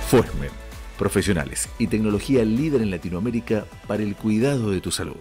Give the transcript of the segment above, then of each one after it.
Formen, profesionales y tecnología líder en Latinoamérica para el cuidado de tu salud.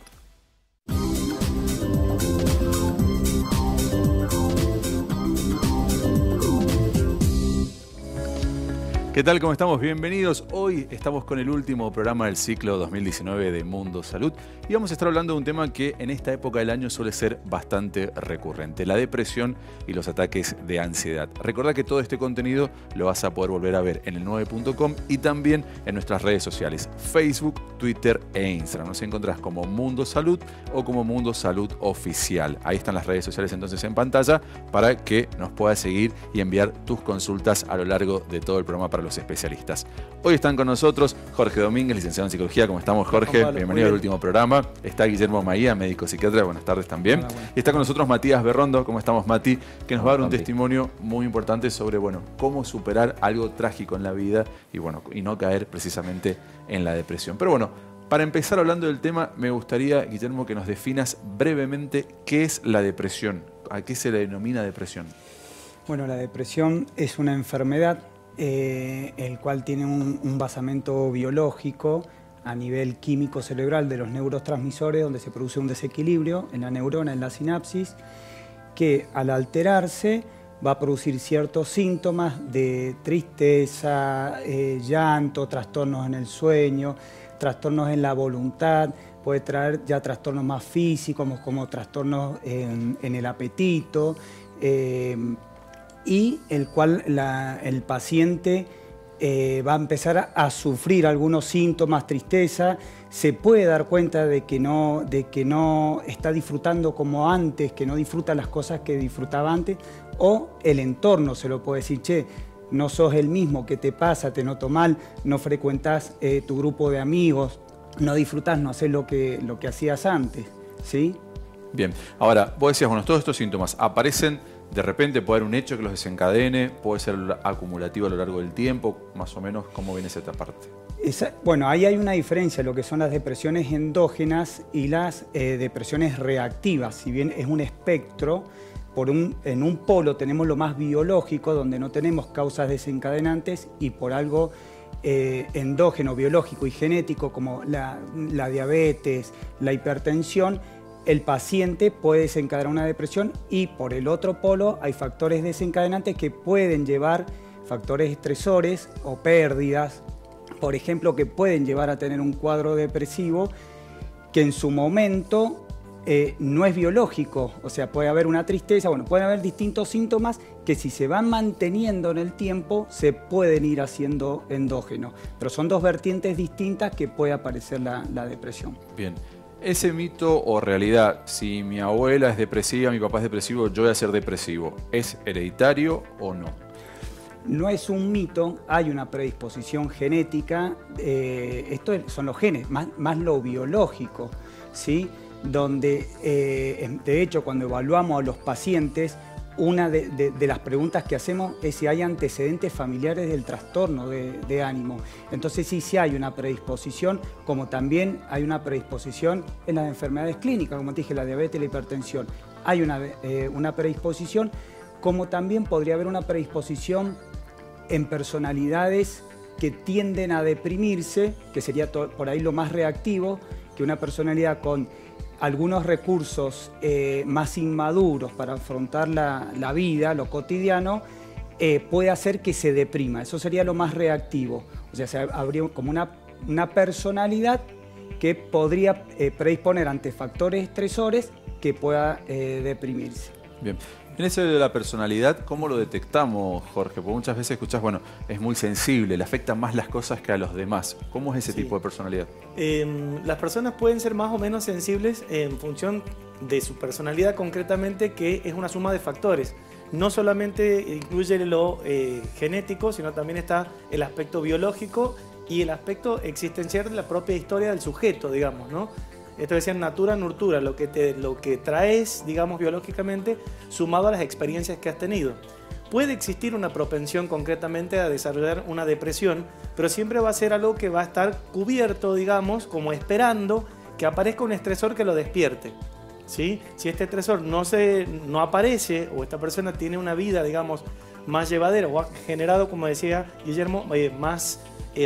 ¿Qué tal? ¿Cómo estamos? Bienvenidos. Hoy estamos con el último programa del ciclo 2019 de Mundo Salud y vamos a estar hablando de un tema que en esta época del año suele ser bastante recurrente, la depresión y los ataques de ansiedad. Recordá que todo este contenido lo vas a poder volver a ver en el9.com y también en nuestras redes sociales, Facebook, Twitter e Instagram. Nos encontrás como Mundo Salud o como Mundo Salud Oficial. Ahí están las redes sociales entonces en pantalla para que nos puedas seguir y enviar tus consultas a lo largo de todo el programa para los especialistas. Hoy están con nosotros Jorge Domínguez, licenciado en Psicología. ¿Cómo estamos, Jorge? Pablo, bienvenido al último programa. Está Guillermo Maía, médico psiquiatra. Buenas tardes también. Hola, y está con nosotros Matías Berrondo. ¿Cómo estamos, Mati? Que nos va a dar un Mati. testimonio muy importante sobre, cómo superar algo trágico en la vida y no caer precisamente en la depresión. Pero para empezar hablando del tema, me gustaría, Guillermo, que nos definas brevemente qué es la depresión. ¿A qué se le denomina depresión? Bueno, la depresión es una enfermedad el cual tiene un basamento biológico a nivel químico cerebral de los neurotransmisores, donde se produce un desequilibrio en la neurona, en la sinapsis, que al alterarse va a producir ciertos síntomas de tristeza, llanto, trastornos en el sueño, trastornos en la voluntad, puede traer ya trastornos más físicos como trastornos en el apetito, y el cual el paciente va a empezar a sufrir algunos síntomas, tristeza, se puede dar cuenta de que no está disfrutando como antes, que no disfruta las cosas que disfrutaba antes, o el entorno se lo puede decir, che, no sos el mismo, ¿qué te pasa? Te noto mal, no frecuentás tu grupo de amigos, no disfrutás, no haces lo que hacías antes, ¿sí? Bien, ahora, vos decías, todos estos síntomas aparecen de repente, puede haber un hecho que los desencadene, puede ser acumulativo a lo largo del tiempo, más o menos, ¿cómo viene esa parte? Bueno, ahí hay una diferencia, lo que son las depresiones endógenas y las depresiones reactivas. Si bien es un espectro, en un polo tenemos lo más biológico, donde no tenemos causas desencadenantes, y por algo endógeno, biológico y genético, como la diabetes, la hipertensión, el paciente puede desencadenar una depresión, y por el otro polo hay factores desencadenantes que pueden llevar, factores estresores o pérdidas, por ejemplo, que pueden llevar a tener un cuadro depresivo que en su momento no es biológico, o sea, puede haber una tristeza, pueden haber distintos síntomas que si se van manteniendo en el tiempo se pueden ir haciendo endógenos, pero son dos vertientes distintas que puede aparecer la depresión. Bien. Ese mito o realidad, si mi abuela es depresiva, mi papá es depresivo, yo voy a ser depresivo, ¿es hereditario o no? No es un mito, hay una predisposición genética, esto son los genes, más lo biológico, ¿sí? Donde, de hecho, cuando evaluamos a los pacientes, una de las preguntas que hacemos es si hay antecedentes familiares del trastorno de ánimo. Entonces sí hay una predisposición, como también hay una predisposición en las enfermedades clínicas, como te dije, la diabetes y la hipertensión. Hay una predisposición, como también podría haber una predisposición en personalidades que tienden a deprimirse, que sería por ahí lo más reactivo, que una personalidad con algunos recursos más inmaduros para afrontar la vida, lo cotidiano, puede hacer que se deprima. Eso sería lo más reactivo. O sea, habría como una personalidad que podría predisponer ante factores estresores que pueda deprimirse. Bien. En eso de la personalidad, ¿cómo lo detectamos, Jorge? Porque muchas veces escuchás, es muy sensible, le afectan más las cosas que a los demás. ¿Cómo es ese tipo de personalidad? Las personas pueden ser más o menos sensibles en función de su personalidad concretamente, que es una suma de factores. No solamente incluye lo genético, sino también está el aspecto biológico y el aspecto existencial de la propia historia del sujeto, digamos, ¿no? Esto decían natura, nurtura, lo que traes, digamos, biológicamente, sumado a las experiencias que has tenido. Puede existir una propensión concretamente a desarrollar una depresión, pero siempre va a ser algo que va a estar cubierto, digamos, como esperando que aparezca un estresor que lo despierte. ¿Sí? Si este estresor no aparece, o esta persona tiene una vida, digamos, más llevadera o ha generado, como decía Guillermo, más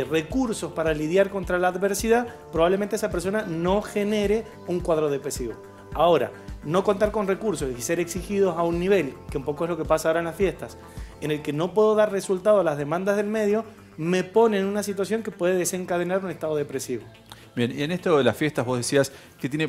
recursos para lidiar contra la adversidad, probablemente esa persona no genere un cuadro depresivo. Ahora, no contar con recursos y ser exigidos a un nivel, que un poco es lo que pasa ahora en las fiestas, en el que no puedo dar resultado a las demandas del medio, me pone en una situación que puede desencadenar un estado depresivo. Bien, y en esto de las fiestas vos decías,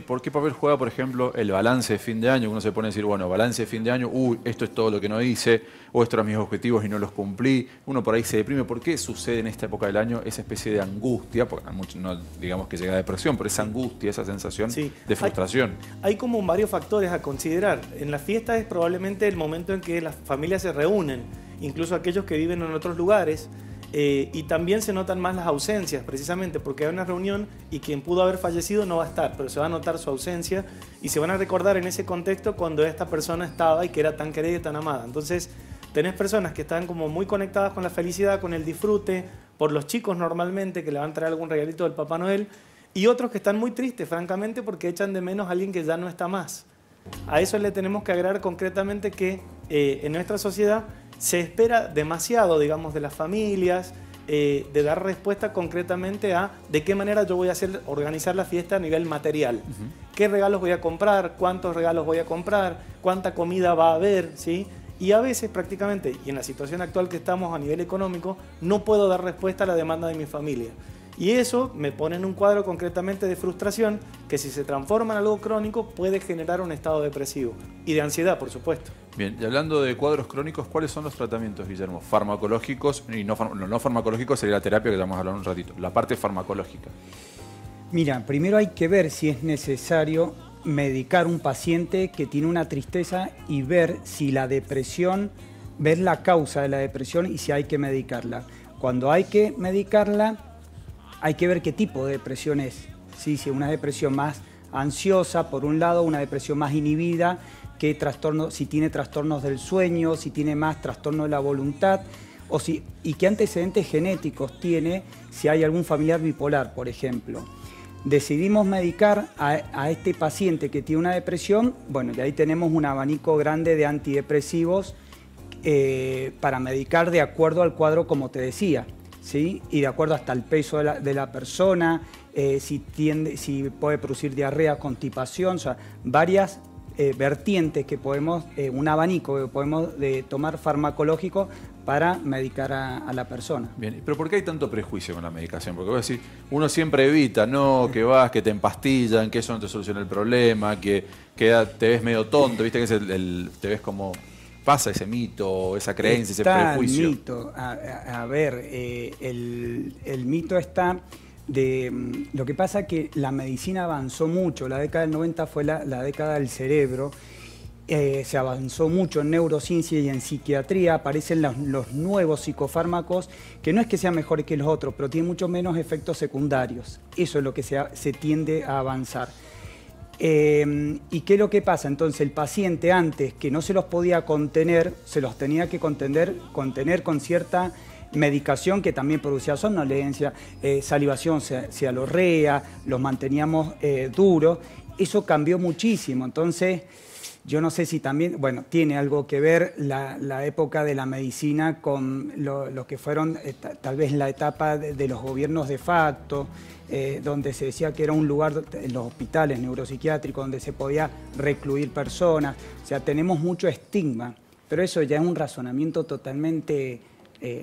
¿por qué papel juega, por ejemplo, el balance de fin de año? Uno se pone a decir, bueno, balance de fin de año, esto es todo lo que no hice, o estos eran mis objetivos y no los cumplí. Uno por ahí se deprime. ¿Por qué sucede en esta época del año esa especie de angustia? Porque a muchos no digamos que llega a depresión, pero esa angustia, esa sensación de frustración. Hay como varios factores a considerar. En las fiestas es probablemente el momento en que las familias se reúnen, incluso aquellos que viven en otros lugares. Y también se notan más las ausencias, precisamente porque hay una reunión y quien pudo haber fallecido no va a estar, pero se va a notar su ausencia y se van a recordar en ese contexto cuando esta persona estaba y que era tan querida y tan amada. Entonces tenés personas que están como muy conectadas con la felicidad, con el disfrute, por los chicos normalmente que le van a traer algún regalito del Papá Noel, y otros que están muy tristes, francamente, porque echan de menos a alguien que ya no está más. A eso le tenemos que agregar concretamente que en nuestra sociedad se espera demasiado, digamos, de las familias, de dar respuesta concretamente a de qué manera yo voy a organizar la fiesta a nivel material. ¿Qué regalos voy a comprar? ¿Cuántos regalos voy a comprar? ¿Cuánta comida va a haber? ¿Sí? Y a veces prácticamente, y en la situación actual que estamos a nivel económico, no puedo dar respuesta a la demanda de mi familia. Y eso me pone en un cuadro concretamente de frustración que si se transforma en algo crónico puede generar un estado depresivo y de ansiedad, por supuesto. Bien, y hablando de cuadros crónicos, ¿cuáles son los tratamientos, Guillermo? Farmacológicos y no farmacológicos sería la terapia que vamos a hablar un ratito. La parte farmacológica. Mira, primero hay que ver si es necesario medicar un paciente que tiene una tristeza y ver si la depresión, ver la causa de la depresión y si hay que medicarla. Cuando hay que medicarla, hay que ver qué tipo de depresión es. ¿Sí? Si es una depresión más ansiosa, por un lado, una depresión más inhibida, si tiene trastornos del sueño, si tiene más trastorno de la voluntad, y qué antecedentes genéticos tiene, si hay algún familiar bipolar, por ejemplo. Decidimos medicar a este paciente que tiene una depresión, bueno, y ahí tenemos un abanico grande de antidepresivos para medicar de acuerdo al cuadro, como te decía. ¿Sí? Y de acuerdo hasta el peso de la persona, si puede producir diarrea, constipación, o sea, varias vertientes que podemos, un abanico que podemos tomar farmacológico para medicar a la persona. Bien, pero ¿por qué hay tanto prejuicio con la medicación? Porque voy a decir, uno siempre evita, no, que te empastillan, que eso no te soluciona el problema, que te ves medio tonto, viste que te ves como... Pasa ese mito, esa creencia, ese prejuicio. El mito. A ver, el mito está de... Lo que pasa es que la medicina avanzó mucho. La década del 90 fue la década del cerebro. Se avanzó mucho en neurociencia y en psiquiatría. Aparecen los nuevos psicofármacos, que no es que sean mejores que los otros, pero tienen mucho menos efectos secundarios. Eso es lo que se tiende a avanzar. ¿Y qué es lo que pasa? Entonces el paciente antes que no se los podía contener, se los tenía que contener con cierta medicación que también producía somnolencia, salivación, cialorrea, los manteníamos duros. Eso cambió muchísimo. Entonces yo no sé si también, bueno, tiene algo que ver la época de la medicina con lo que fueron tal vez la etapa de los gobiernos de facto, donde se decía que era un lugar, en los hospitales neuropsiquiátricos, donde se podía recluir personas. O sea, tenemos mucho estigma, pero eso ya es un razonamiento totalmente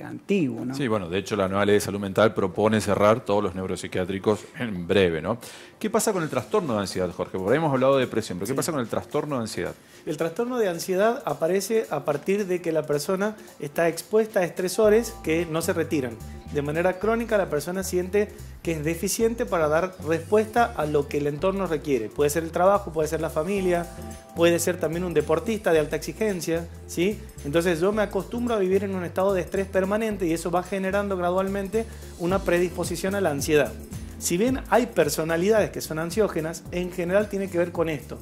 antiguo, ¿no? Sí, bueno, de hecho la nueva ley de salud mental propone cerrar todos los neuropsiquiátricos en breve, ¿no? ¿Qué pasa con el trastorno de ansiedad, Jorge? Por ahí hemos hablado de depresión, pero ¿qué pasa con el trastorno de ansiedad? El trastorno de ansiedad aparece a partir de que la persona está expuesta a estresores que no se retiran. De manera crónica la persona siente que es deficiente para dar respuesta a lo que el entorno requiere. Puede ser el trabajo, puede ser la familia, puede ser también un deportista de alta exigencia, ¿sí? Entonces yo me acostumbro a vivir en un estado de estrés permanente y eso va generando gradualmente una predisposición a la ansiedad. Si bien hay personalidades que son ansiógenas, en general tiene que ver con esto.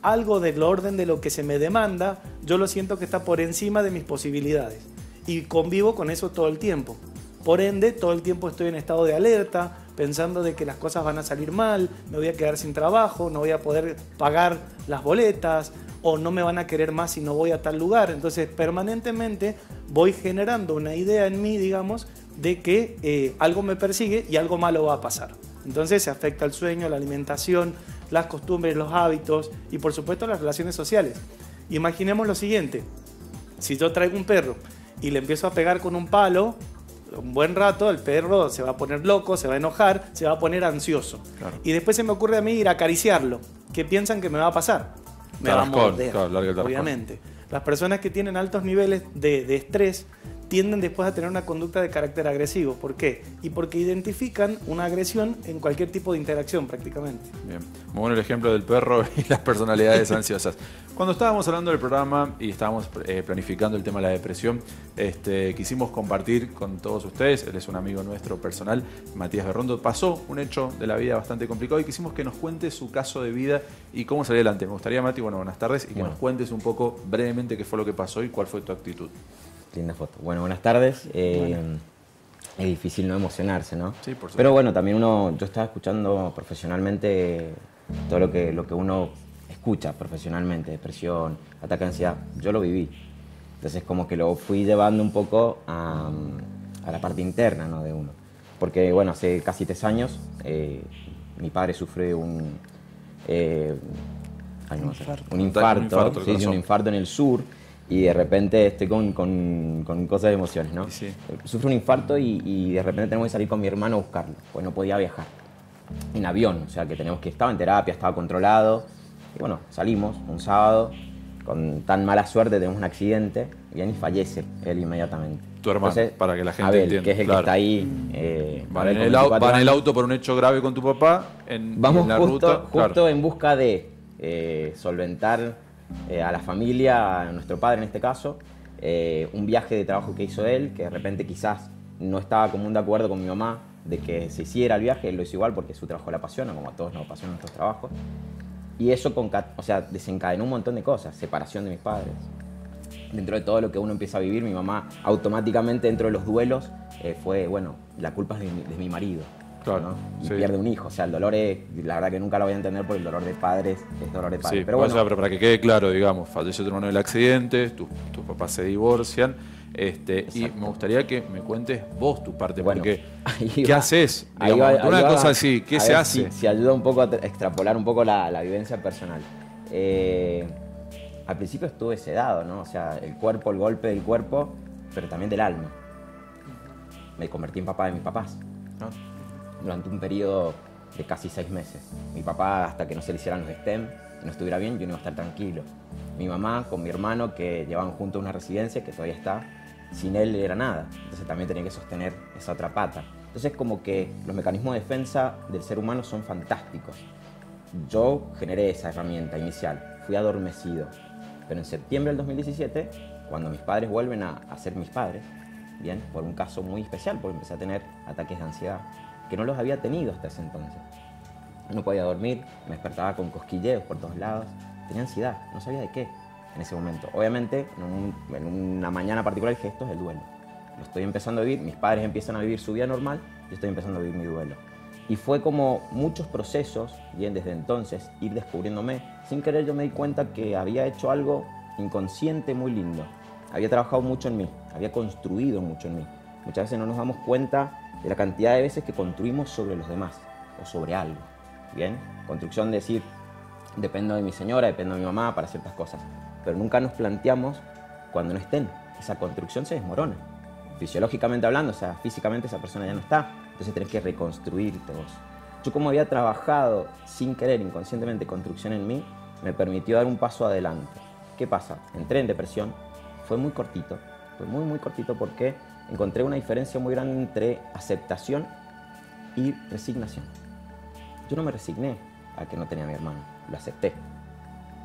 Algo del orden de lo que se me demanda, yo lo siento que está por encima de mis posibilidades y convivo con eso todo el tiempo. Por ende, todo el tiempo estoy en estado de alerta, pensando de que las cosas van a salir mal, me voy a quedar sin trabajo, no voy a poder pagar las boletas o no me van a querer más si no voy a tal lugar. Entonces, permanentemente voy generando una idea en mí, digamos, de que algo me persigue y algo malo va a pasar. Entonces se afecta el sueño, la alimentación, las costumbres, los hábitos y por supuesto las relaciones sociales. Imaginemos lo siguiente, si yo traigo un perro y le empiezo a pegar con un palo, un buen rato el perro se va a poner loco, se va a enojar, se va a poner ansioso. Claro. Y después se me ocurre a mí ir a acariciarlo. ¿Qué piensan que me va a pasar? Me va a morder, claro, obviamente. Las personas que tienen altos niveles de estrés tienden después a tener una conducta de carácter agresivo. ¿Por qué? Y porque identifican una agresión en cualquier tipo de interacción prácticamente. Bien, muy bueno el ejemplo del perro y las personalidades ansiosas. Cuando estábamos hablando del programa y estábamos planificando el tema de la depresión, quisimos compartir con todos ustedes, él es un amigo nuestro personal, Matías Berrondo, pasó un hecho de la vida bastante complicado y quisimos que nos cuente su caso de vida y cómo salió adelante. Me gustaría, Mati, buenas tardes, y que nos cuentes un poco brevemente qué fue lo que pasó y cuál fue tu actitud. Linda foto. Bueno, buenas tardes. Es difícil no emocionarse, ¿no? Sí, por supuesto. Pero bueno, también yo estaba escuchando profesionalmente todo lo que uno escucha profesionalmente, depresión, ataque de ansiedad. Yo lo viví. Entonces como que lo fui llevando un poco a la parte interna, ¿no?, de uno. Porque bueno, hace casi 3 años mi padre sufre un infarto en el sur. Y de repente estoy con cosas de emociones, ¿no? Sí. Sufro un infarto y de repente tengo que salir con mi hermano a buscarlo, pues no podía viajar. En avión, o sea que estaba en terapia, estaba controlado. Y bueno, salimos un sábado, con tan mala suerte tenemos un accidente, y fallece él inmediatamente. Tu hermano, entonces, para que la gente Abel, entienda. que es el que está ahí. Va en el auto por un hecho grave con tu papá, vamos en la justo ruta. En busca de solventar a la familia, a nuestro padre en este caso, un viaje de trabajo que hizo él, que de repente quizás no estaba común de acuerdo con mi mamá de que se hiciera el viaje. Él lo hizo igual porque su trabajo le apasiona, como a todos nos apasionan nuestros trabajos. Y eso desencadenó un montón de cosas, separación de mis padres. Dentro de todo lo que uno empieza a vivir, mi mamá automáticamente dentro de los duelos fue, bueno, la culpa es de mi marido. Claro, ¿no? Y sí. pierde un hijo, o sea, el dolor es, la verdad que nunca lo voy a entender, porque el dolor de padres es dolor de padres. Sí, pero bueno, pero para que quede claro, digamos, falleció tu hermano en el accidente, tus papás se divorcian, y me gustaría que me cuentes vos tu parte, bueno, porque ¿qué haces? Digamos, una cosa así, ¿qué se hace? Si ayuda un poco a extrapolar un poco la vivencia personal. Al principio estuve sedado, ¿no? O sea, el golpe del cuerpo, pero también del alma. Me convertí en papá de mis papás. Durante un periodo de casi 6 meses. Mi papá, hasta que no se le hicieran los STEM y no estuviera bien, yo no iba a estar tranquilo. Mi mamá con mi hermano, que llevaban juntos una residencia, que todavía está, sin él era nada. Entonces también tenía que sostener esa otra pata. Entonces como que los mecanismos de defensa del ser humano son fantásticos. Yo generé esa herramienta inicial, fui adormecido. Pero en septiembre del 2017, cuando mis padres vuelven a ser mis padres, bien, por un caso muy especial, porque empecé a tener ataques de ansiedad, que no los había tenido hasta ese entonces. No podía dormir, me despertaba con cosquilleos por todos lados, tenía ansiedad, no sabía de qué en ese momento. Obviamente, en una mañana particular dije, esto es el duelo. Lo estoy empezando a vivir, mis padres empiezan a vivir su vida normal, yo estoy empezando a vivir mi duelo. Y fue como muchos procesos, bien, desde entonces, ir descubriéndome. Sin querer yo me di cuenta que había hecho algo inconsciente muy lindo. Había trabajado mucho en mí, había construido mucho en mí. Muchas veces no nos damos cuenta de la cantidad de veces que construimos sobre los demás o sobre algo. Bien, construcción de decir, dependo de mi señora, dependo de mi mamá para ciertas cosas, pero nunca nos planteamos cuando no estén. Esa construcción se desmorona, fisiológicamente hablando, o sea, físicamente esa persona ya no está, entonces tenés que reconstruirte vos. Yo, como había trabajado sin querer, inconscientemente, construcción en mí, me permitió dar un paso adelante. ¿Qué pasa? Entré en depresión, fue muy cortito porque encontré una diferencia muy grande entre aceptación y resignación. Yo no me resigné a que no tenía a mi hermano, lo acepté.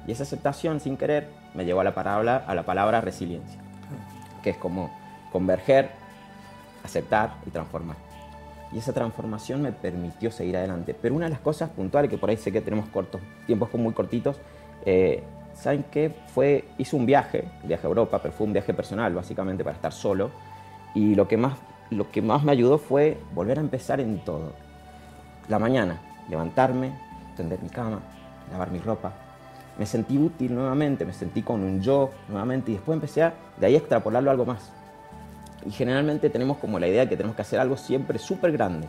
Y esa aceptación, sin querer, me llevó a la palabra resiliencia, que es como converger, aceptar y transformar. Y esa transformación me permitió seguir adelante. Pero una de las cosas puntuales, que por ahí sé que tenemos tiempos muy cortitos, ¿saben qué? Hice un viaje a Europa, pero fue un viaje personal, básicamente, para estar solo. Y lo que más me ayudó fue volver a empezar en todo. La mañana, levantarme, tender mi cama, lavar mi ropa. Me sentí útil nuevamente, me sentí con un yo nuevamente, y después empecé de ahí a extrapolarlo a algo más. Y generalmente tenemos como la idea de que tenemos que hacer algo siempre súper grande.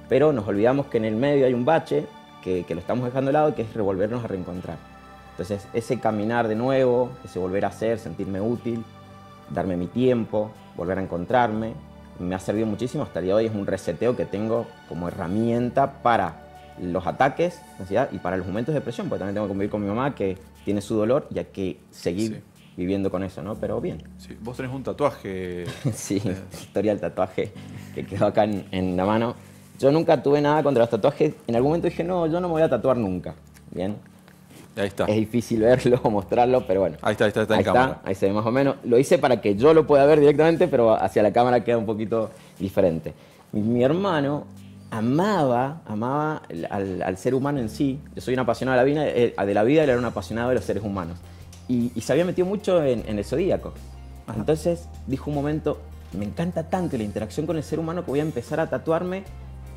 Pero nos olvidamos que en el medio hay un bache que lo estamos dejando de lado, que es volvernos a reencontrar. Entonces, ese caminar de nuevo, ese volver a hacer, sentirme útil, darme mi tiempo, volver a encontrarme, me ha servido muchísimo. Hasta el día de hoy es un reseteo que tengo como herramienta para los ataques de ansiedad y para los momentos de depresión, porque también tengo que convivir con mi mamá que tiene su dolor y hay que seguir viviendo con eso, ¿no? Pero bien. Sí. Vos tenés un tatuaje. Sí, historia del tatuaje que quedó acá en la mano. Yo nunca tuve nada contra los tatuajes. En algún momento dije, no, yo no me voy a tatuar nunca. Bien. Ahí está. Es difícil verlo o mostrarlo, pero bueno. Ahí está en cámara. Ahí se ve más o menos. Lo hice para que yo lo pueda ver directamente, pero hacia la cámara queda un poquito diferente. Mi hermano amaba al ser humano en sí. Yo soy un apasionado de la vida, él era un apasionado de los seres humanos. Y se había metido mucho en el zodíaco. Ajá. Entonces dijo un momento, me encanta tanto la interacción con el ser humano que voy a empezar a tatuarme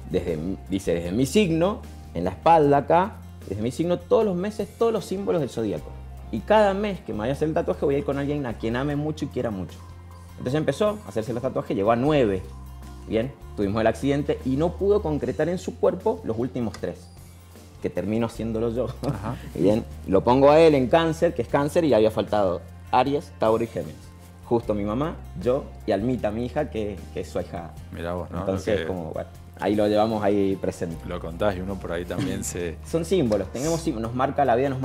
desde mi signo, en la espalda acá, desde mi signo, todos los meses, todos los símbolos del zodíaco. Y cada mes que me vaya a hacer el tatuaje voy a ir con alguien a quien ame mucho y quiera mucho. Entonces empezó a hacerse los tatuajes, llegó a 9. Bien, tuvimos el accidente y no pudo concretar en su cuerpo los últimos 3, que termino haciéndolo yo. Ajá. Bien, lo pongo a él en cáncer, que es cáncer, y había faltado Aries, Tauro y Géminis. Justo mi mamá, yo y Almita, mi hija, que es su ahijada. Mirá vos, ¿no? Entonces, como, bueno, ahí lo llevamos ahí presente. Lo contás y uno por ahí también se... Son símbolos, nos marca la vida, nos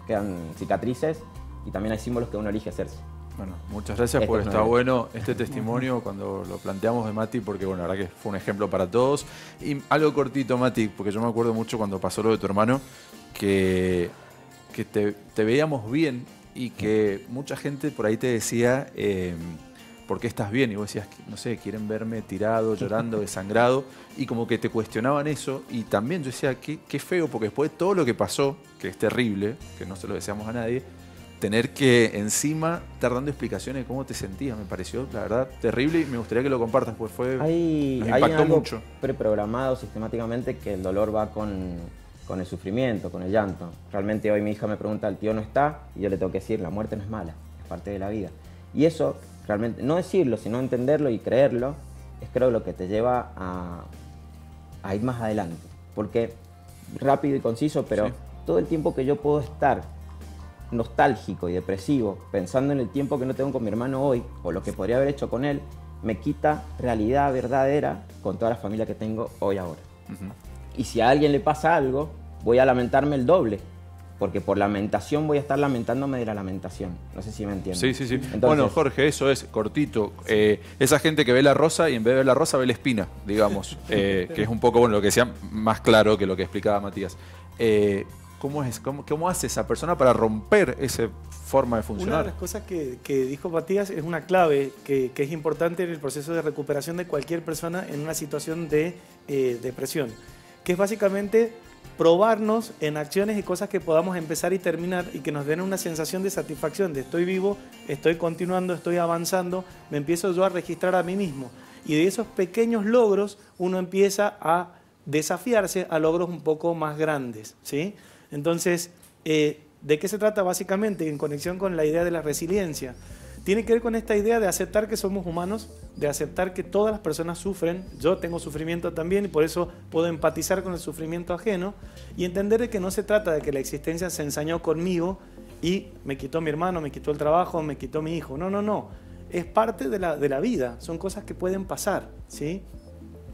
quedan cicatrices y también hay símbolos que uno elige hacerse. Bueno, muchas gracias porque está bueno este testimonio cuando lo planteamos de Mati, porque bueno, la verdad que fue un ejemplo para todos. Y algo cortito, Mati, porque yo me acuerdo mucho cuando pasó lo de tu hermano, que te veíamos bien y que mucha gente por ahí te decía, ¿por qué estás bien? Y vos decías, no sé, quieren verme tirado, llorando, desangrado, y como que te cuestionaban eso. Y también yo decía, qué feo, porque después de todo lo que pasó, que es terrible, que no se lo deseamos a nadie, tener que encima estar dando explicaciones de cómo te sentías, me pareció, la verdad, terrible, y me gustaría que lo compartas, pues nos impactó mucho. Preprogramado sistemáticamente que el dolor va con el sufrimiento, con el llanto. Realmente hoy mi hija me pregunta, el tío no está, y yo le tengo que decir, la muerte no es mala, es parte de la vida. Y eso, realmente, no decirlo, sino entenderlo y creerlo, es creo lo que te lleva a ir más adelante. Porque, rápido y conciso, pero todo el tiempo que yo puedo estar nostálgico y depresivo, pensando en el tiempo que no tengo con mi hermano hoy, o lo que podría haber hecho con él, me quita realidad verdadera con toda la familia que tengo hoy ahora. Y si a alguien le pasa algo, voy a lamentarme el doble, porque por lamentación voy a estar lamentándome de la lamentación. No sé si me entienden. Sí. Entonces, bueno, Jorge, eso es cortito. Esa gente que ve la rosa y en vez de ver la rosa ve la espina, digamos, que es un poco lo que decía más claro que lo que explicaba Matías. ¿Cómo hace esa persona para romper esa forma de funcionar? Una de las cosas que dijo Matías es una clave que es importante en el proceso de recuperación de cualquier persona en una situación de depresión, que es básicamente probarnos en acciones y cosas que podamos empezar y terminar y que nos den una sensación de satisfacción, de estoy vivo, estoy continuando, estoy avanzando, me empiezo yo a registrar a mí mismo. Y de esos pequeños logros uno empieza a desafiarse a logros un poco más grandes, ¿sí? Entonces, ¿de qué se trata básicamente en conexión con la idea de la resiliencia? Tiene que ver con esta idea de aceptar que somos humanos, de aceptar que todas las personas sufren, yo tengo sufrimiento también y por eso puedo empatizar con el sufrimiento ajeno y entender de que no se trata de que la existencia se ensañó conmigo y me quitó mi hermano, me quitó el trabajo, me quitó mi hijo. No. Es parte de la vida, son cosas que pueden pasar, ¿sí?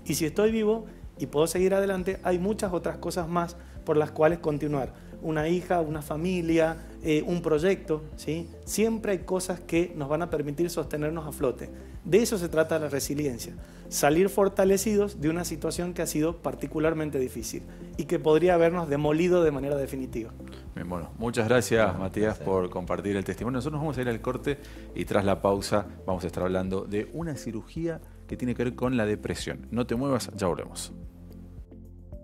Y si estoy vivo y puedo seguir adelante, hay muchas otras cosas más por las cuales continuar. Una hija, una familia, un proyecto, ¿sí? Siempre hay cosas que nos van a permitir sostenernos a flote. De eso se trata la resiliencia. Salir fortalecidos de una situación que ha sido particularmente difícil y que podría habernos demolido de manera definitiva. Bien, bueno, muchas gracias, Matías, por compartir el testimonio. Nosotros nos vamos a ir al corte y tras la pausa vamos a estar hablando de una cirugía que tiene que ver con la depresión. No te muevas, ya volvemos.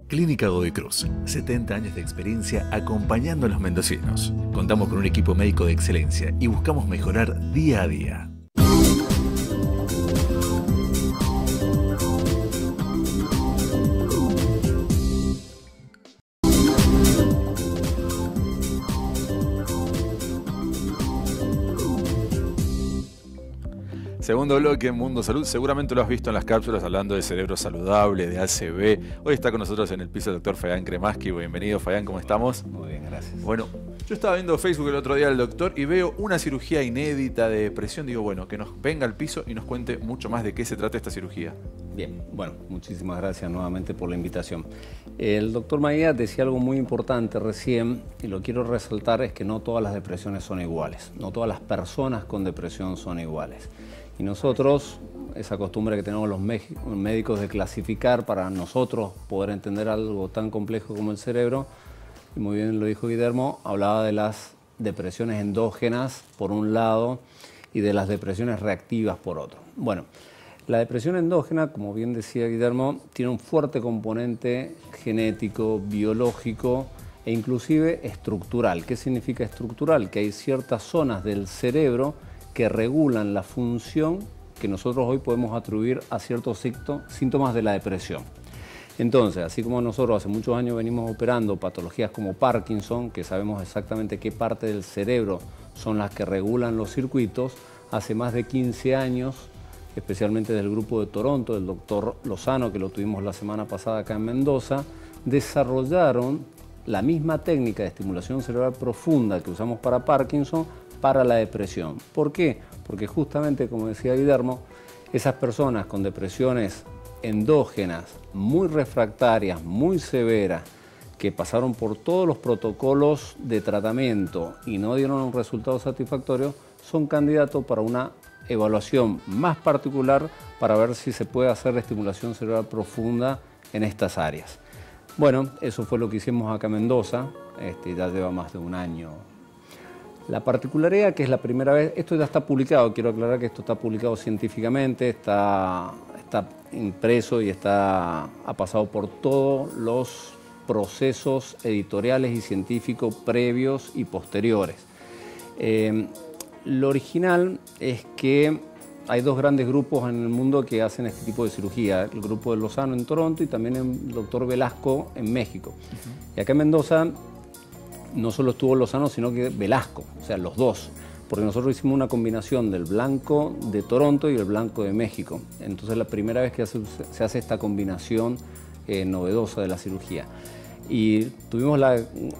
Clínica Godoy Cruz, 70 años de experiencia acompañando a los mendocinos. Contamos con un equipo médico de excelencia y buscamos mejorar día a día. Segundo bloque en Mundo Salud. Seguramente lo has visto en las cápsulas hablando de cerebro saludable, de ACV. Hoy está con nosotros en el piso el doctor Fabián Kremaski. Bienvenido, Fabián, ¿cómo estamos? Muy bien, gracias. Bueno, yo estaba viendo Facebook el otro día al doctor y veo una cirugía inédita de depresión. Digo, bueno, que nos venga al piso y nos cuente mucho más de qué se trata esta cirugía. Bien, bueno, muchísimas gracias nuevamente por la invitación. El doctor Maía decía algo muy importante recién, y lo quiero resaltar, es que no todas las depresiones son iguales, no todas las personas con depresión son iguales. Y nosotros, esa costumbre que tenemos los médicos de clasificar para nosotros poder entender algo tan complejo como el cerebro, y muy bien lo dijo Guillermo, hablaba de las depresiones endógenas por un lado y de las depresiones reactivas por otro. Bueno, la depresión endógena, como bien decía Guillermo, tiene un fuerte componente genético, biológico e inclusive estructural. ¿Qué significa estructural? Que hay ciertas zonas del cerebro que regulan la función que nosotros hoy podemos atribuir a ciertos síntomas de la depresión. Entonces, así como nosotros hace muchos años venimos operando patologías como Parkinson, que sabemos exactamente qué parte del cerebro son las que regulan los circuitos, hace más de 15 años, especialmente del grupo de Toronto, del doctor Lozano, que lo tuvimos la semana pasada acá en Mendoza, desarrollaron la misma técnica de estimulación cerebral profunda que usamos para Parkinson para la depresión. ¿Por qué? Porque justamente, como decía Guillermo, esas personas con depresiones endógenas, muy refractarias, muy severas, que pasaron por todos los protocolos de tratamiento y no dieron un resultado satisfactorio, son candidatos para una evaluación más particular para ver si se puede hacer estimulación cerebral profunda en estas áreas. Bueno, eso fue lo que hicimos acá en Mendoza, ya lleva más de un año. La particularidad que es la primera vez, esto ya está publicado, quiero aclarar que esto está publicado científicamente, está impreso y ha pasado por todos los procesos editoriales y científicos previos y posteriores. Lo original es que hay dos grandes grupos en el mundo que hacen este tipo de cirugía, el grupo de Lozano en Toronto y también el doctor Velasco en México. Y acá en Mendoza no solo estuvo Lozano, sino que Velasco, o sea, los dos, porque nosotros hicimos una combinación del blanco de Toronto y el blanco de México. Entonces, la primera vez que se hace esta combinación novedosa de la cirugía. Y tuvimos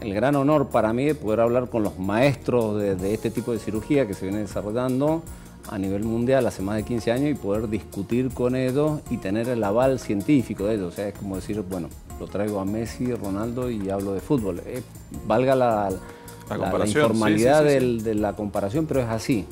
el gran honor para mí de poder hablar con los maestros de este tipo de cirugía que se viene desarrollando a nivel mundial hace más de 15 años y poder discutir con ellos y tener el aval científico de ellos. O sea, es como decir, bueno, lo traigo a Messi, Ronaldo y hablo de fútbol. Valga la informalidad sí. de la comparación, pero es así.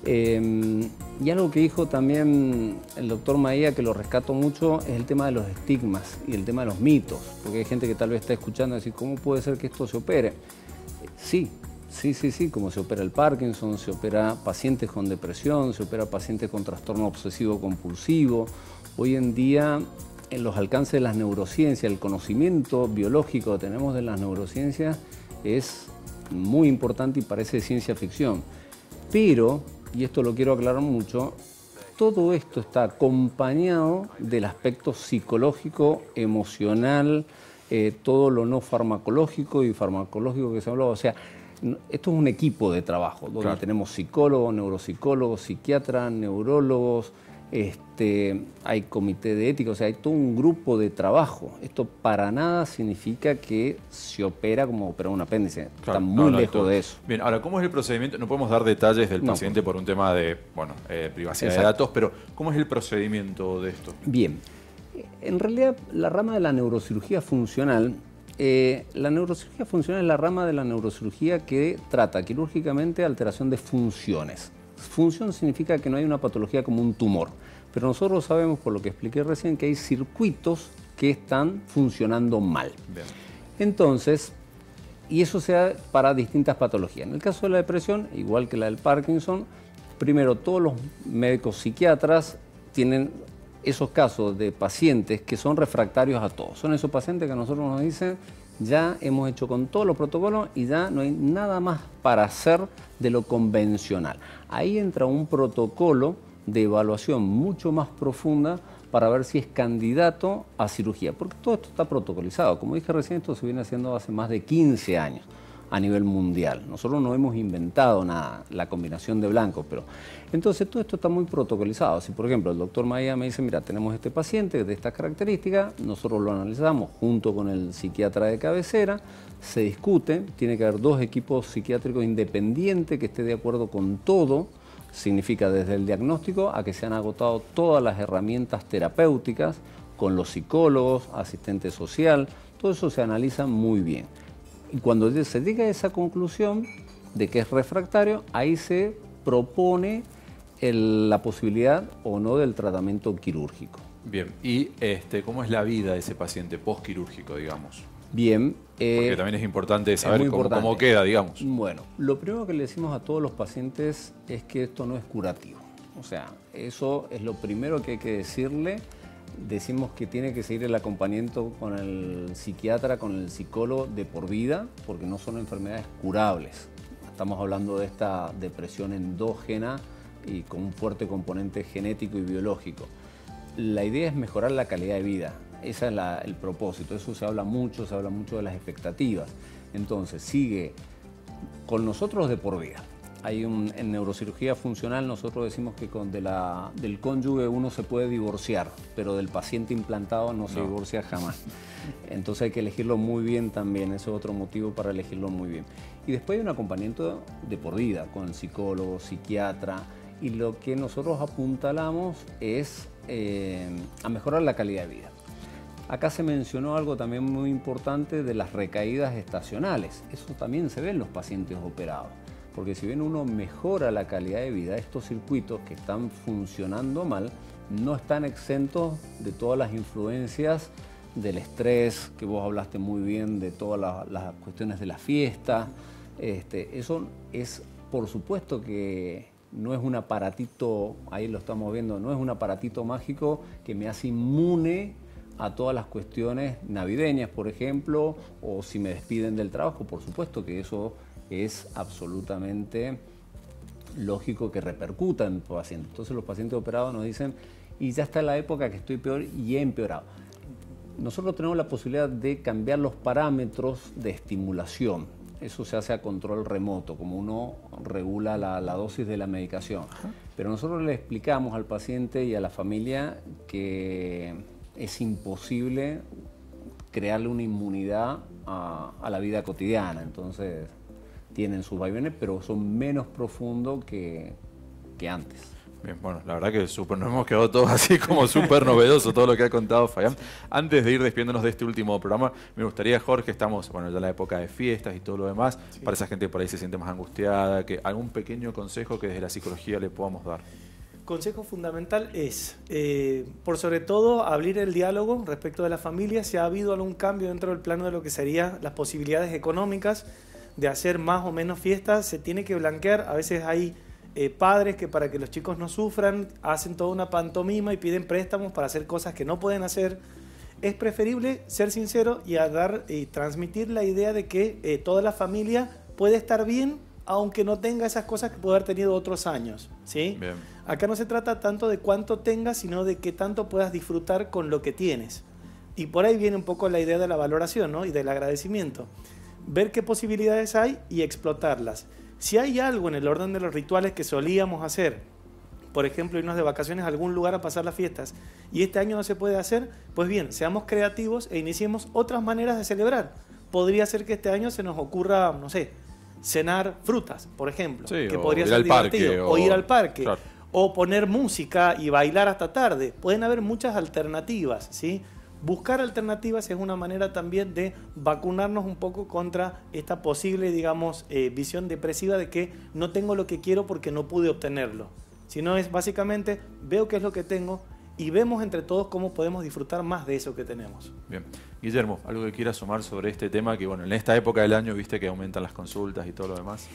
Y algo que dijo también el doctor Maía, que lo rescato mucho, es el tema de los estigmas y el tema de los mitos, porque hay gente que tal vez está escuchando y decir, ¿cómo puede ser que esto se opere? Sí, como se opera el Parkinson, se opera pacientes con depresión, se opera pacientes con trastorno obsesivo compulsivo. Hoy en día, en los alcances de las neurociencias, el conocimiento biológico que tenemos de las neurociencias es muy importante y parece ciencia ficción. Pero, y esto lo quiero aclarar mucho, todo esto está acompañado del aspecto psicológico, emocional, todo lo no farmacológico y farmacológico que se habló. O sea, esto es un equipo de trabajo, donde claro, tenemos psicólogos, neuropsicólogos, psiquiatras, neurólogos, hay comité de ética, o sea, hay todo un grupo de trabajo. Esto para nada significa que se opera como opera un apéndice. Claro, está muy lejos de eso. Bien, ahora, ¿cómo es el procedimiento? No podemos dar detalles del paciente por un tema de privacidad de datos, pero ¿cómo es el procedimiento de esto? Bien, en realidad la rama de la neurocirugía funcional, es la rama de la neurocirugía que trata quirúrgicamente alteración de funciones. Función significa que no hay una patología como un tumor, pero nosotros sabemos, por lo que expliqué recién, que hay circuitos que están funcionando mal. Bien. Entonces, y eso se da para distintas patologías. En el caso de la depresión, igual que la del Parkinson, primero todos los médicos psiquiatras tienen esos casos de pacientes que son refractarios a todo. Son esos pacientes que a nosotros nos dicen, ya hemos hecho con todos los protocolos y ya no hay nada más para hacer de lo convencional. Ahí entra un protocolo de evaluación mucho más profunda para ver si es candidato a cirugía, porque todo esto está protocolizado. Como dije recién, esto se viene haciendo hace más de 15 años. a nivel mundial. Nosotros no hemos inventado nada, la combinación de blancos, pero entonces todo esto está muy protocolizado. Si por ejemplo el doctor Maía me dice, mira, tenemos este paciente de estas características, nosotros lo analizamos junto con el psiquiatra de cabecera, se discute, tiene que haber 2 equipos psiquiátricos independientes que esté de acuerdo con todo, significa desde el diagnóstico a que se han agotado todas las herramientas terapéuticas con los psicólogos, asistente social, todo eso se analiza muy bien. Y cuando se llega a esa conclusión de que es refractario, ahí se propone la posibilidad o no del tratamiento quirúrgico. Bien, ¿y cómo es la vida de ese paciente postquirúrgico, digamos? Bien. Porque también es importante saber cómo queda, digamos. Bueno, lo primero que le decimos a todos los pacientes es que esto no es curativo. O sea, eso es lo primero que hay que decirle. Decimos que tiene que seguir el acompañamiento con el psiquiatra, con el psicólogo de por vida, porque no son enfermedades curables. Estamos hablando de esta depresión endógena y con un fuerte componente genético y biológico. La idea es mejorar la calidad de vida. Ese es el propósito. Eso se habla mucho de las expectativas. Entonces, sigue con nosotros de por vida. En neurocirugía funcional nosotros decimos que del cónyuge uno se puede divorciar, pero del paciente implantado no se divorcia jamás. Entonces hay que elegirlo muy bien también, ese es otro motivo para elegirlo muy bien. Y después hay un acompañamiento de por vida con el psicólogo, psiquiatra, y lo que nosotros apuntalamos es a mejorar la calidad de vida. Acá se mencionó algo también muy importante de las recaídas estacionales. Eso también se ve en los pacientes operados. Porque si bien uno mejora la calidad de vida, estos circuitos que están funcionando mal no están exentos de todas las influencias del estrés, que vos hablaste muy bien de todas las cuestiones de la fiesta. Eso es, por supuesto que no es un aparatito, ahí lo estamos viendo, no es un aparatito mágico que me hace inmune a todas las cuestiones navideñas, por ejemplo, o si me despiden del trabajo, por supuesto que eso es absolutamente lógico que repercuta en el paciente. Entonces los pacientes operados nos dicen, y ya está en la época que estoy peor y he empeorado. Nosotros tenemos la posibilidad de cambiar los parámetros de estimulación. Eso se hace a control remoto, como uno regula la dosis de la medicación. Pero nosotros le explicamos al paciente y a la familia que es imposible crearle una inmunidad a la vida cotidiana. Entonces tienen sus vaivenes, pero son menos profundos que antes. Bien, bueno, la verdad que nos hemos quedado todos así como súper novedoso todo lo que ha contado Fayán. Antes de ir despidiéndonos de este último programa, me gustaría, Jorge, estamos ya en la época de fiestas y todo lo demás, sí, para esa gente que por ahí se siente más angustiada, que algún pequeño consejo que desde la psicología le podamos dar. Consejo fundamental es, por sobre todo, abrir el diálogo respecto de la familia. Si ha habido algún cambio dentro del plano de lo que serían las posibilidades económicas de hacer más o menos fiestas, se tiene que blanquear. A veces hay padres que para que los chicos no sufran hacen toda una pantomima y piden préstamos para hacer cosas que no pueden hacer. Es preferible ser sincero y transmitir la idea de que toda la familia puede estar bien aunque no tenga esas cosas que puede haber tenido otros años, ¿sí? Bien. Acá no se trata tanto de cuánto tengas, sino de qué tanto puedas disfrutar con lo que tienes. Y por ahí viene un poco la idea de la valoración, ¿no? Y del agradecimiento. Ver qué posibilidades hay y explotarlas. Si hay algo en el orden de los rituales que solíamos hacer, por ejemplo, irnos de vacaciones a algún lugar a pasar las fiestas, y este año no se puede hacer, pues bien, seamos creativos e iniciemos otras maneras de celebrar. Podría ser que este año se nos ocurra, no sé, cenar frutas, por ejemplo, sí, que podría ser divertido, o ir al parque, claro, o poner música y bailar hasta tarde. Pueden haber muchas alternativas, ¿sí? Buscar alternativas es una manera también de vacunarnos un poco contra esta posible, digamos, visión depresiva de que no tengo lo que quiero porque no pude obtenerlo. Sino es básicamente, veo qué es lo que tengo y vemos entre todos cómo podemos disfrutar más de eso que tenemos. Bien. Guillermo, ¿algo que quieras sumar sobre este tema? Que bueno, en esta época del año viste que aumentan las consultas y todo lo demás.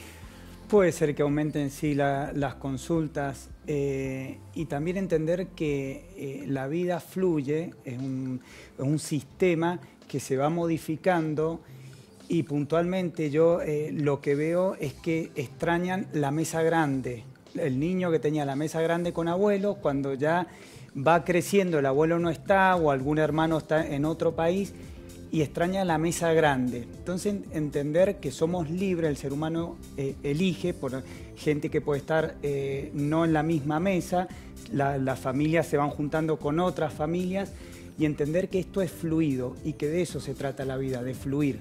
Puede ser que aumenten sí las consultas y también entender que la vida fluye, es un sistema que se va modificando y puntualmente yo lo que veo es que extrañan la mesa grande. El niño que tenía la mesa grande con abuelos, cuando ya va creciendo, el abuelo no está o algún hermano está en otro país y extraña la mesa grande. Entonces entender que somos libres, el ser humano elige por gente que puede estar no en la misma mesa, las familias se van juntando con otras familias y entender que esto es fluido y que de eso se trata la vida, de fluir.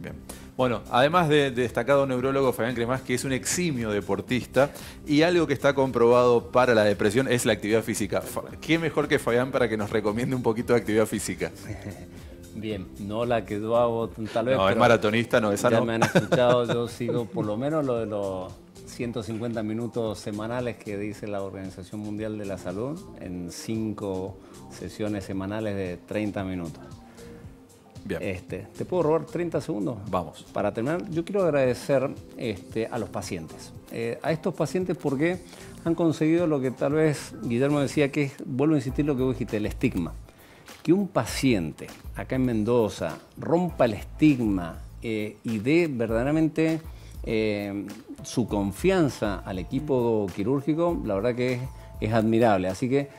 Bien. Bueno, además de destacado neurólogo Fabián Cremás, que es un eximio deportista, y algo que está comprobado para la depresión es la actividad física. ¿Qué mejor que Fabián para que nos recomiende un poquito de actividad física? Bien, no la que yo hago tal vez. No, es maratonista, no, esa ya no. me han escuchado, yo sigo por lo menos lo de los 150 minutos semanales que dice la Organización Mundial de la Salud en 5 sesiones semanales de 30 minutos. Bien. ¿Te puedo robar 30 segundos? Vamos. Para terminar, yo quiero agradecer a los pacientes. A estos pacientes porque han conseguido lo que tal vez Guillermo decía, que es, vuelvo a insistir lo que vos dijiste, el estigma. Que un paciente acá en Mendoza rompa el estigma y dé verdaderamente su confianza al equipo quirúrgico, la verdad que es admirable. Así que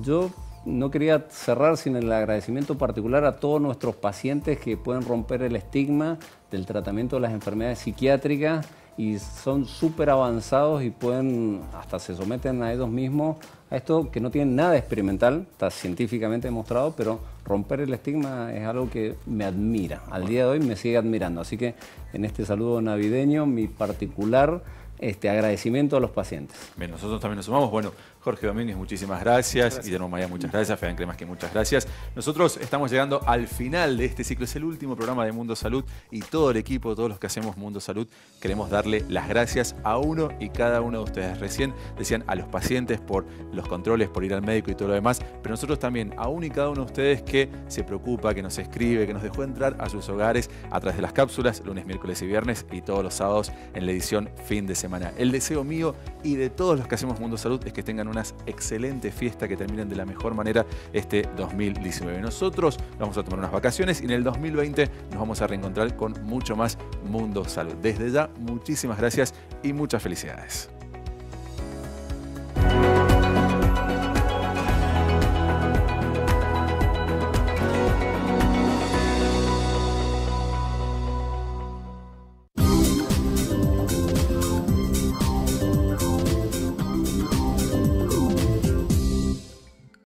yo no quería cerrar sin el agradecimiento particular a todos nuestros pacientes que pueden romper el estigma del tratamiento de las enfermedades psiquiátricas y son súper avanzados y pueden, hasta se someten a ellos mismos a esto que no tiene nada experimental, está científicamente demostrado, pero romper el estigma es algo que me admira. Al día de hoy me sigue admirando. Así que en este saludo navideño, mi particular agradecimiento a los pacientes. Bien, nosotros también nos sumamos. Bueno, Jorge Domínguez, muchísimas gracias. Guillermo Maía, muchas gracias. Fabián Cremás, que muchas gracias. Nosotros estamos llegando al final de este ciclo. Es el último programa de Mundo Salud y todo el equipo, todos los que hacemos Mundo Salud, queremos darle las gracias a uno y cada uno de ustedes. Recién decían a los pacientes por los controles, por ir al médico y todo lo demás, pero nosotros también a uno y cada uno de ustedes que se preocupa, que nos escribe, que nos dejó entrar a sus hogares a través de las cápsulas, lunes, miércoles y viernes y todos los sábados en la edición fin de semana. El deseo mío y de todos los que hacemos Mundo Salud es que tengan unas excelentes fiestas, que terminen de la mejor manera este 2019. Nosotros vamos a tomar unas vacaciones y en el 2020 nos vamos a reencontrar con mucho más Mundo Salud. Desde ya, muchísimas gracias y muchas felicidades.